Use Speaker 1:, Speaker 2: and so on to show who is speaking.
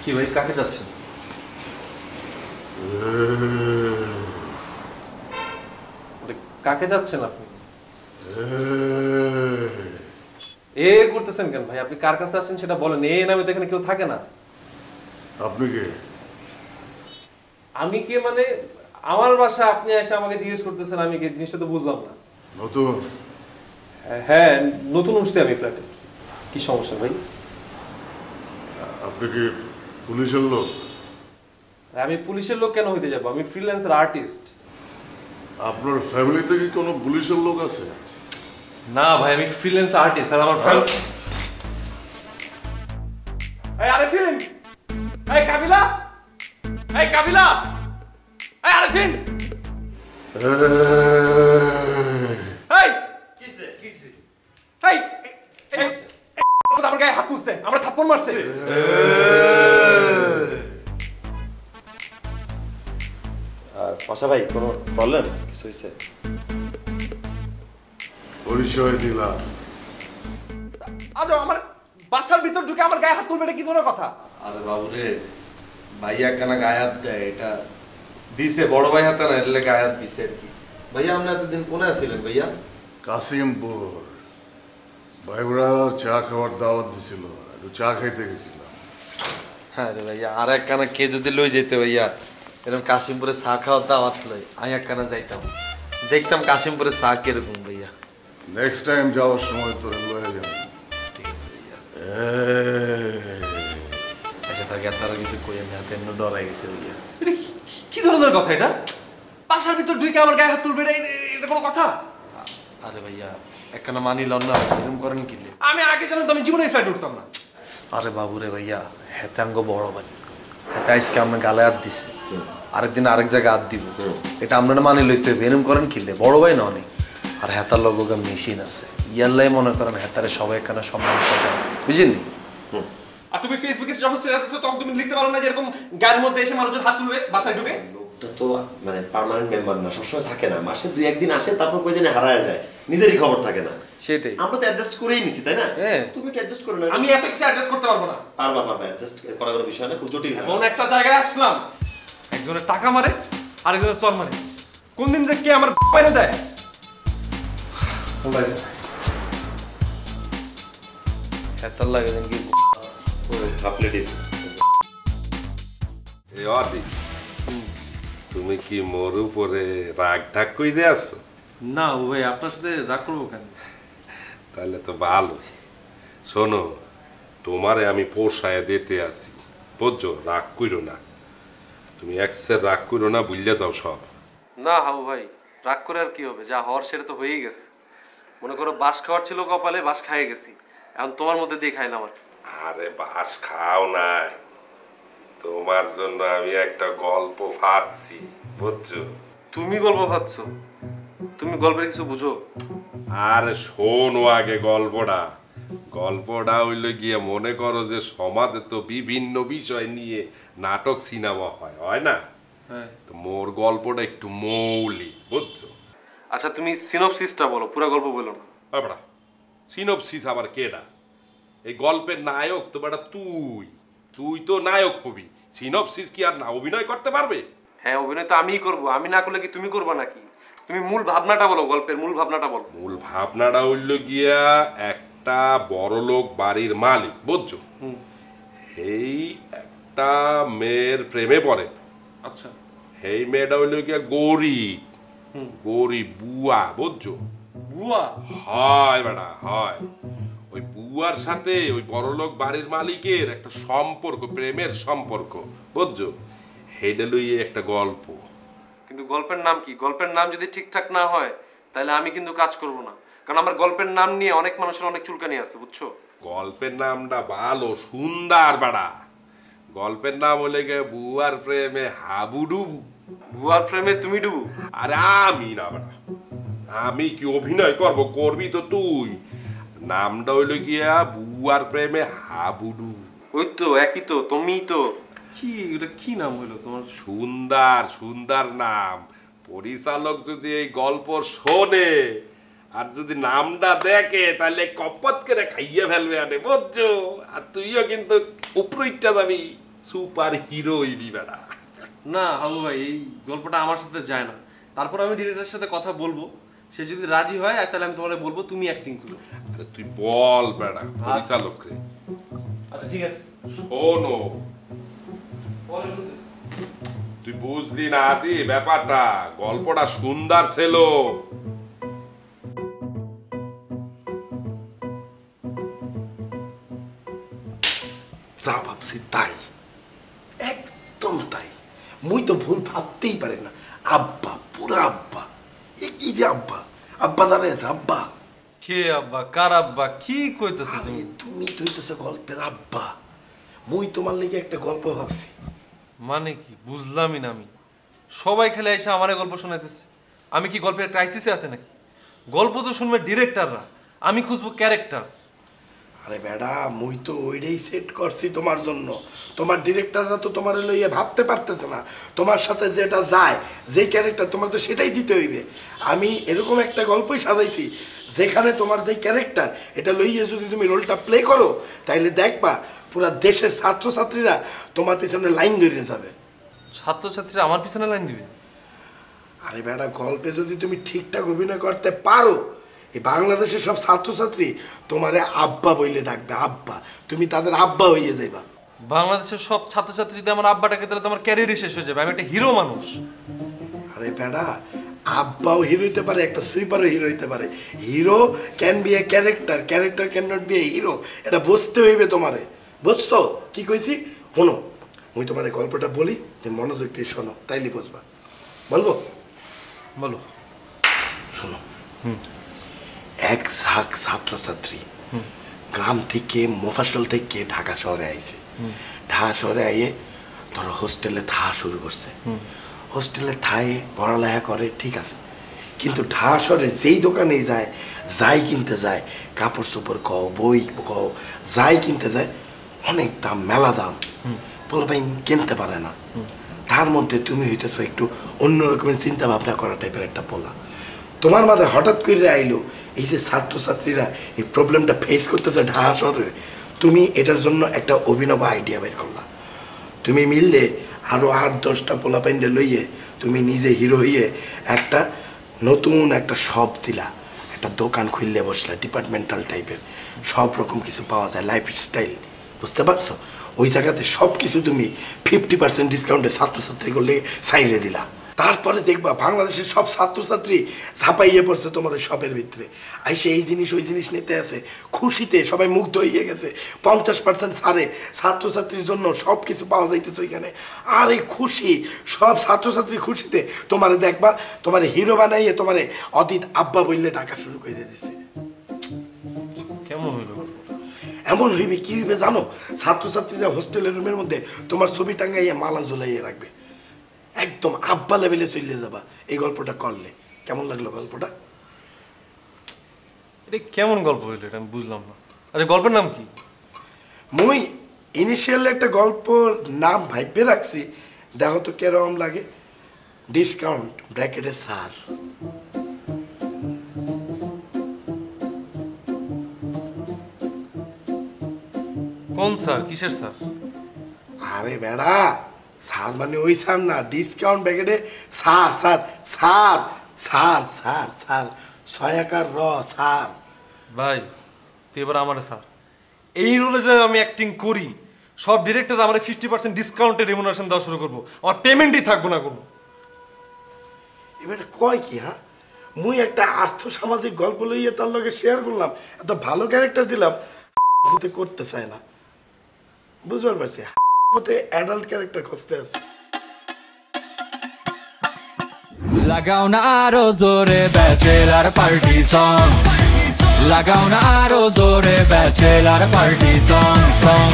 Speaker 1: কি ভাই কাকে যাচ্ছেন? কাকে যাচ্ছেন আপনি? এ করতেছেন কেন ভাই? আপনি কার কাছে আসছেন সেটা বলেন। এ নামে তো এখানে কেউ থাকে না।
Speaker 2: আপনি কে?
Speaker 1: আমি কে মানে আমার বাসা আপনি এসে আমাকে জিজ্ঞেস করতেছেন আমি কে? জিনিসটা তো বুঝলাম না।
Speaker 2: নতুন?
Speaker 1: হ্যাঁ নতুন উঠছি আমি ফ্ল্যাটে। কি সমস্যা ভাই?
Speaker 2: আপনি কি পুলিশের লোক?
Speaker 1: আমি পুলিশের লোক কেন হইতে যাবো? আমি ফ্রিল্যান্সার আর্টিস্ট।
Speaker 2: আপনার ফ্যামিলিতে কি কোনো পুলিশের লোক আছে?
Speaker 1: না ভাই আমি ফ্রিল্যান্স আর্টিস্ট আর আমার এই আরেফিন, এই কাবিলা, এই কাবিলা, এই আরেফিন, এই কিসে কিসে, এই এই আমার গায়ে হাত তুলছে, আমরা থাপ্পড় মারছে।
Speaker 3: আর পাশা ভাই কোনো প্রবলেম কিছু হয়েছে?
Speaker 2: পরিচয় দিলাম।
Speaker 1: আজ আমার বাসার ভিতর ঢুকে আমার গায়ে হাত তুলবে, এটা কি ধরনের কথা?
Speaker 4: আরে বাবুরে, ভাইয়া কেন গায়ে হাত দেয়? এটা দিছে বড় ভাই হাতে না, এলে গায়ে হাত দিছে আর কি। ভাইয়া আপনি এতদিন কোনে ছিলেন ভাইয়া?
Speaker 2: কাশিমপুর। ভাইরা চা খাওয়ার দাওয়াত দিছিল, একটু চা খাইতে গেছিলাম।
Speaker 4: হ্যাঁ রে ভাইয়া, আর এক কানা কে যদি লই যেতে ভাইয়া, এরকম কাশিমপুরে চা খাওয়ার দাওয়াত লই, আমি এক কানা যাইতাম, দেখতাম কাশিমপুরে চা কিরকম ভাইয়া।
Speaker 2: নেক্সট টাইম যাওয়ার সময় তোরে লয়ে যাবো।
Speaker 4: ঠিক আছে ভাইয়া। আচ্ছা তাকে তারা কিছু কই, আমি হাতে এমনি ডরাই গেছে ভাইয়া।
Speaker 1: এটা কি ধরনের কথা? এটা বাসার ভিতর ঢুকে আমার গায়ে হাত তুলবে, এটা কোনো কথা?
Speaker 4: আরে ভাইয়া একখানা মানি লন না, এরকম করেন কি?
Speaker 1: আমি আগে জানলে তো আমি জীবনে ফ্লাইট উঠতাম না।
Speaker 4: আরে বাবুরে ভাইয়া, হেতাঙ্গ বড় ভাই, হেতা আজকে আমরা গালে হাত দিছে, আরেকদিন আরেক জায়গায় হাত দিব, এটা আমরা মানি লইতে হবে। এরকম করেন কিনলে বড় ভাই না অনেক, আর হেতার লগা মেশিন আছে, ইয়াল্লাই মনে করেন হেতারে সবাই এখানে সম্মান করে, বুঝিনি?
Speaker 1: আর তুমি ফেসবুকে যখন স্ট্যাটাস দিছো তখন তুমি লিখতে পারো না যে এরকম গাড়ির মধ্যে এসে মানুষজন হাত তুলবে বাসায় ঢুকে?
Speaker 3: লোকটা তো মানে পার্মানেন্ট মেম্বার না, সবসময় থাকে না, মাসে 2-1 দিন আসে, তারপর কই জানি হারায় যায়, নিজেরই খবর থাকে না।
Speaker 4: সেটাই
Speaker 3: আমরা তো অ্যাডজাস্ট করেই নিছি, তাই না? তুমি তো অ্যাডজাস্ট করো না।
Speaker 1: আমি একটা কিছু অ্যাডজাস্ট করতে পারবো না।
Speaker 3: পারবা অ্যাডজাস্ট করার কোনো বিষয় না, খুব জটিল না।
Speaker 1: এমন একটা জায়গায় আসলাম, একজনের টাকা মারে আরেকজনের চর মারে, কোন দিন যে কে আমার বাইরে দেয়।
Speaker 4: হেতার লাগে কি
Speaker 3: প্লিজ।
Speaker 5: তুমি কি মোর উপরে রাগ ঢাক কইরে আসছো?
Speaker 1: না ও ভাই আপনার সাথে রাগ করবো কেন?
Speaker 5: তাহলে তো ভালো। শোনো, তোমারে আমি পোষায় দিতে আছি, বুঝছো? রাগ কইরো না, তুমি একসের রাগ কইরো না, বুঝলে দাও সব।
Speaker 1: না হাবু ভাই, রাগ করে আর কি হবে? যা হওয়ার সেটা তো হয়েই গেছে। মনে করো বাস খাওয়ার ছিল কপালে, বাস খাইয়ে গেছি, এখন তোমার মধ্যে দিয়ে খাইলাম আর।
Speaker 5: আরে বাস খাও নাই, তোমার জন্য আমি একটা গল্প ফাঁদছি, বুঝছো?
Speaker 1: তুমি গল্প পাচ্ছ? তুমি গল্পের কিছু বুঝো?
Speaker 5: আরে শোনো আগে গল্পটা। গল্পটা হইলে গিয়ে মনে করো যে সমাজে তো বিভিন্ন বিষয় নিয়ে নাটক সিনেমা হয় না?
Speaker 1: হ্যাঁ।
Speaker 5: তো মোর গল্পটা একটু মৌলিক, বুঝছো?
Speaker 1: আচ্ছা তুমি সিনপসিসটা বলো, পুরো গল্প বলো না।
Speaker 5: বাবা, সিনপসিস আবার কেডা? এই গল্পের নায়ক তো বেটা তুই, তুই তো নায়ক হবি। সিনপসিস কি আর না অভিনয় করতে পারবে?
Speaker 1: হ্যাঁ অভিনয় তো আমিই করবো, আমি না করলে কি তুমি করবা নাকি? তুমি মূল ভাবনাটা বলো, গল্পের মূল ভাবনাটা বলো।
Speaker 5: মূল ভাবনাটা হইল গিয়া একটা বড়লোক বাড়ির মালিক, বুঝছো? এই একটা মেয়ের প্রেমে পড়ে।
Speaker 1: আচ্ছা।
Speaker 5: এই মেয়েটা হইল গিয়া গরিব, গরিব বুয়া, বুঝছো?
Speaker 1: বুয়া?
Speaker 5: হয় বেটা হয়। ওই বুয়ার সাথে ওই বড়লোক বাড়ির মালিকের একটা সম্পর্ক, প্রেমের সম্পর্ক, বুঝছো? হেডে লইয়ে একটা গল্প।
Speaker 1: কিন্তু গল্পের নাম কি? গল্পের নাম যদি ঠিকঠাক না হয় তাহলে আমি কিন্তু কাজ করব না, কারণ আমার গল্পের নাম নিয়ে অনেক মানুষের অনেক চুলকানি আছে, বুঝছো?
Speaker 5: গল্পের নামটা ভালো সুন্দর বাড়া। গল্পের নাম হলে গে বুয়ার প্রেমে হাবুডুবু।
Speaker 1: বুয়ার প্রেমে তুমি ডুবু?
Speaker 5: আরে আমি না বাড়া, আমি কি অভিনয় করব? করবি তো তুই। নামটা হইলো গিয়া বুয়ার প্রেমে হাবুডুবু।
Speaker 1: ওই তো একই তো, তুমি তো। কি এটা কি নাম হইলো তোমার?
Speaker 5: সুন্দর সুন্দর নাম। পরিচালক যদি এই গল্প শোনে আর যদি নামটা দেখে তাহলে কপত করে খাইয়ে ফেলবে আনে, বুঝছো? আর তুইও কিন্তু উপরইটা যাবি। সুপার হিরো হইবি বেটা।
Speaker 1: না হাবু ভাই, এই গল্পটা আমার সাথে যায় না। তারপর আমি ডিরেক্টরের সাথে কথা বলবো, সে যদি রাজি হয় তাহলে আমি তোমাকে বলবো তুমি অ্যাক্টিং করো।
Speaker 5: আরে তুই বল বেটা পরিচালক রে।
Speaker 1: আচ্ছা ঠিক আছে,
Speaker 5: শোনো,
Speaker 1: পরে শুনতেছি।
Speaker 5: তুই বুঝলি না আদি ব্যাপারটা, গল্পটা সুন্দর ছিল।
Speaker 6: যা ভাবছি তাই, একদম তাই। মুই তো ভুল ভাবতেই পারি না। আব্বা, পুরা আব্বা। এই যে আব্বা, আব্বা দাঁড়াইছে, আব্বা।
Speaker 4: কে আব্বা? কার আব্বা? কি কইতেছে
Speaker 6: আরে
Speaker 4: তুমি?
Speaker 6: তুমি তো হইতেছে গল্পের আব্বা। মুই তোমার লেগে একটা গল্প ভাবছি।
Speaker 4: মানে কি বুঝলামই না আমি। সবাই খেলে এসে আমারে গল্প শোনাইতেছে। আমি কি গল্পের ক্রাইসিসে আছে নাকি? গল্প তো শুনবে ডিরেক্টররা, আমি খুঁজবো ক্যারেক্টার।
Speaker 6: আরে বেডা, মুই তো ওইটাই সেট করছি তোমার জন্য। তোমার ডিরেক্টররা তো তোমার লইয়ে ভাবতে পারতেছে না। তোমার সাথে যেটা যায়, যে ক্যারেক্টার, তোমার তো সেটাই দিতে হইবে। আমি এরকম একটা গল্পই সাজাইছি যেখানে তোমার যে ক্যারেক্টার, এটা লইয়ে যদি তুমি রোলটা প্লে করো, তাইলে দেখবা পুরা দেশের ছাত্রছাত্রীরা তোমার পিছনে লাইন ধরে যাবে।
Speaker 4: ছাত্রছাত্রীরা আমার পিছনে লাইন দিবে?
Speaker 6: আরে বেটা, গল্পে যদি তুমি ঠিকঠাক অভিনয় করতে পারো, এই বাংলাদেশের সব ছাত্রছাত্রী তোমারে আব্বা বইলে ডাকবে, আব্বা। তুমি তাদের আব্বা হইয়ে যাইবা।
Speaker 4: বাংলাদেশের সব ছাত্রছাত্রী যদি আমার আব্বাটাকে দিলে তোমার ক্যারিয়ারই শেষ হয়ে যাবে। আমি একটা হিরো মানুষ।
Speaker 6: আরে বেটা, আব্বাও হিরো হইতে পারে, একটা সুইপারও হিরো হইতে পারে। Hero can be a character, character can not be a hero. এটা বুঝতে হইবে তোমারে। বুঝছো কি কইছি? শোনো, মুই তোমার এই গল্পটা বলি, যে মনোযোগ দিয়ে শোনো, তাইলে বুঝবা। বলবো?
Speaker 4: বলো।
Speaker 6: শোনো, এক ঝাঁক ছাত্রছাত্রী গ্রাম থেকে, মোফাসল থেকে ঢাকা শহরে আইছে। ঢাকা শহরে আইয়ে ধরো হোস্টেলে থাকা শুরু করছে। হোস্টেলে থায়ে পড়ালেখা করে, ঠিক আছে। কিন্তু ঢাকা শহরে যেই দোকানে যায়, যাই কিনতে যায়, কাপড় চোপড় কও, বই কও, যাই কিনতে যায়, অনেক দাম, মেলা দাম। বলো ভাই কিনতে পারে না। তার মধ্যে তুমি হইতেছো একটু অন্যরকমের চিন্তা ভাবনা করা টাইপের একটা পোলা। তোমার মাথায় হঠাৎ করে আইলো এই যে ছাত্রছাত্রীরা এই প্রবলেমটা ফেস করতেছে ঢাকা শহরে, তুমি এটার জন্য একটা অভিনব আইডিয়া বের করলা। তুমি মিললে আরো 8-10টা পোলা পাইন্ডে লইয়ে তুমি নিজে হিরো হইয়ে একটা নতুন একটা শপ দিলা, একটা দোকান খুললে বসলা, ডিপার্টমেন্টাল টাইপের, সব রকম কিছু পাওয়া যায়, লাইফ স্টাইল। বুঝতে পারছো? ওই জায়গাতে সব কিছু তুমি 50% ডিসকাউন্টে ছাত্রছাত্রীগুলো সাইডে দিলা। তারপরে দেখবা বাংলাদেশের সব ছাত্রছাত্রী ঝাঁপাইয়ে পড়ছে তোমার ওই শপের ভিতরে, আইসে এই জিনিস ওই জিনিস নিতে আছে, খুশিতে সবাই মুগ্ধ হয়ে গেছে। 50% ছাড়ে ছাত্রছাত্রীর জন্য সব কিছু পাওয়া যাইতেছে ওইখানে। আর এই খুশি, সব ছাত্রছাত্রী খুশিতে তোমারে দেখবা তোমার হিরো বানাইয়ে তোমারে অদিত আব্বা বললে ডাকা শুরু করে দিছে।
Speaker 4: কেমন হইলো?
Speaker 6: এমন হইবে, কি হইবে জানো? ছাত্রছাত্রীরা হোস্টেলের রুমের মধ্যে তোমার ছবি টাঙ্গাইয়া মালা ঝুলাইয়ে রাখবে। একদম আব্বা লেভেলে চলে যাবা এই গল্পটা করলে। কেমন লাগলো গল্পটা?
Speaker 4: এটা কেমন গল্প হইলো? এটা আমি বুঝলাম না। আচ্ছা, গল্পের নাম কি?
Speaker 6: মুই ইনিশিয়ালি একটা গল্পর নাম ভাইবে রাখছি, দেখো তো কেরকম লাগে। ডিসকাউন্ট ব্র্যাকেটে স্যার।
Speaker 4: কোন স্যার? কিসের স্যার?
Speaker 6: আরে বেড়া, স্যার মানে ওই স্যার না, ডিসকাউন্ট ব্র্যাকেটে sir, sir, sir, sir, sir, sir, 6 আকার র স্যার।
Speaker 4: ভাই তুই এবার আমার স্যার, এই রোলে যে আমি অ্যাক্টিং করি, সব ডিরেক্টর আমার 50% ডিসকাউন্টে রেমুনারেশন দেওয়া শুরু করবো। আমার পেমেন্টই থাকবো না কোনো।
Speaker 6: এবার কয় কি? হ্যাঁ, মুই একটা আর্থ সামাজিক গল্প লইয়ে তার লগে শেয়ার করলাম, এত ভালো ক্যারেক্টার দিলাম, হতে করতে চায় না। বুঝবার পারছি, হতে অ্যাডাল্ট ক্যারেক্টার খুঁজতে আছে।
Speaker 7: লাগাও না আরো জোরে ব্যাচেলার পার্টি সং, লাগাও না আরো জোরে ব্যাচেলার পার্টি সং সং।